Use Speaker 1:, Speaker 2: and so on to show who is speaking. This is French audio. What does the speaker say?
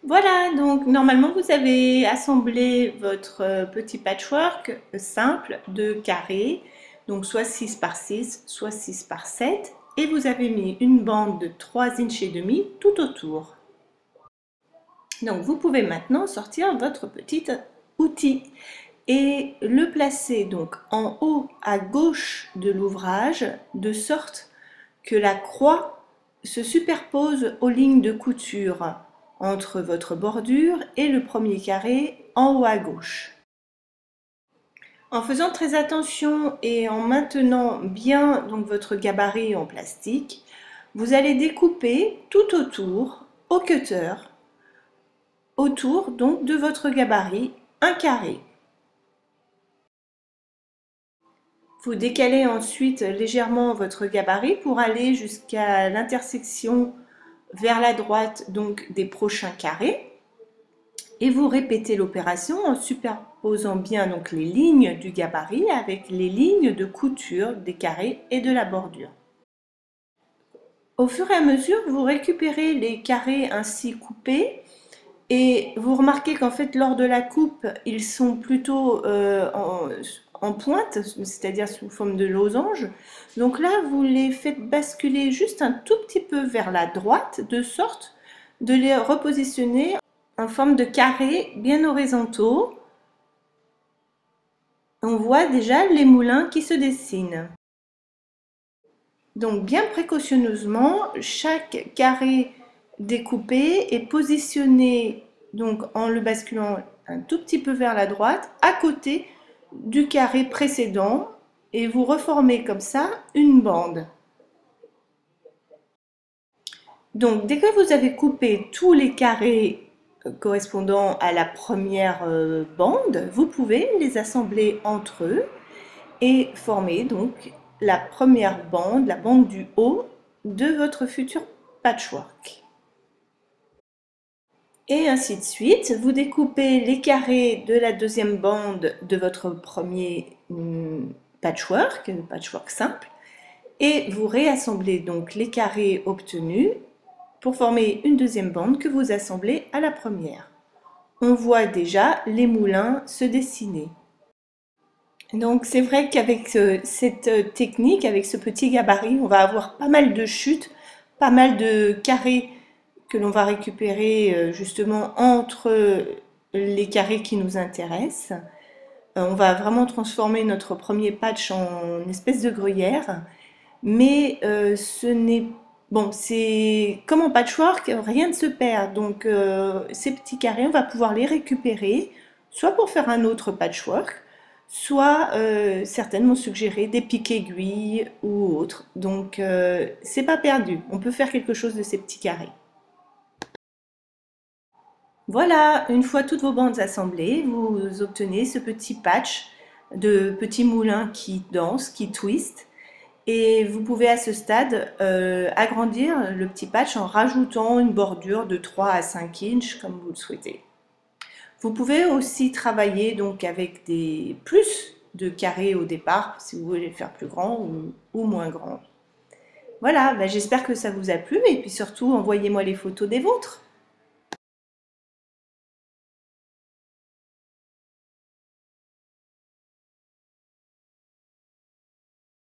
Speaker 1: Voilà, donc normalement vous avez assemblé votre petit patchwork simple de carrés, donc soit 6 par 6, soit 6 par 7, et vous avez mis une bande de 3 inches et demi tout autour. Donc vous pouvez maintenant sortir votre petit outil et le placer donc en haut à gauche de l'ouvrage de sorte que la croix se superpose aux lignes de couture entre votre bordure et le premier carré en haut à gauche. En faisant très attention et en maintenant bien donc votre gabarit en plastique, vous allez découper tout autour, au cutter, autour donc de votre gabarit, un carré. Vous décalez ensuite légèrement votre gabarit pour aller jusqu'à l'intersection vers la droite donc des prochains carrés. Et vous répétez l'opération en superposant bien donc les lignes du gabarit avec les lignes de couture des carrés et de la bordure. Au fur et à mesure, vous récupérez les carrés ainsi coupés et vous remarquez qu'en fait lors de la coupe, ils sont plutôt en pointe, c'est-à-dire sous forme de losange. Donc là, vous les faites basculer juste un tout petit peu vers la droite, de sorte de les repositionner en forme de carrés bien horizontaux. On voit déjà les moulins qui se dessinent. Donc bien précautionneusement, chaque carré découpé est positionné donc en le basculant un tout petit peu vers la droite à côté du carré précédent et vous reformez comme ça une bande. Donc dès que vous avez coupé tous les carrés correspondant à la première bande, vous pouvez les assembler entre eux et former donc la première bande, la bande du haut de votre futur patchwork. Et ainsi de suite, vous découpez les carrés de la deuxième bande de votre premier patchwork, un patchwork simple, et vous réassemblez donc les carrés obtenus pour former une deuxième bande que vous assemblez à la première. On voit déjà les moulins se dessiner. Donc c'est vrai qu'avec cette technique, avec ce petit gabarit, on va avoir pas mal de chutes, pas mal de carrés que l'on va récupérer justement entre les carrés qui nous intéressent. On va vraiment transformer notre premier patch en espèce de gruyère, mais ce n'est bon, c'est comme en patchwork, rien ne se perd. Donc ces petits carrés, on va pouvoir les récupérer, soit pour faire un autre patchwork, soit certaines m'ont suggéré des pics aiguilles ou autres. Donc c'est pas perdu, on peut faire quelque chose de ces petits carrés. Voilà, une fois toutes vos bandes assemblées, vous obtenez ce petit patch de petits moulins qui dansent, qui twistent. Et vous pouvez à ce stade agrandir le petit patch en rajoutant une bordure de 3 à 5 inches comme vous le souhaitez. Vous pouvez aussi travailler donc avec des plus de carrés au départ si vous voulez le faire plus grand ou moins grand. Voilà, j'espère que ça vous a plu et puis surtout envoyez-moi les photos des vôtres.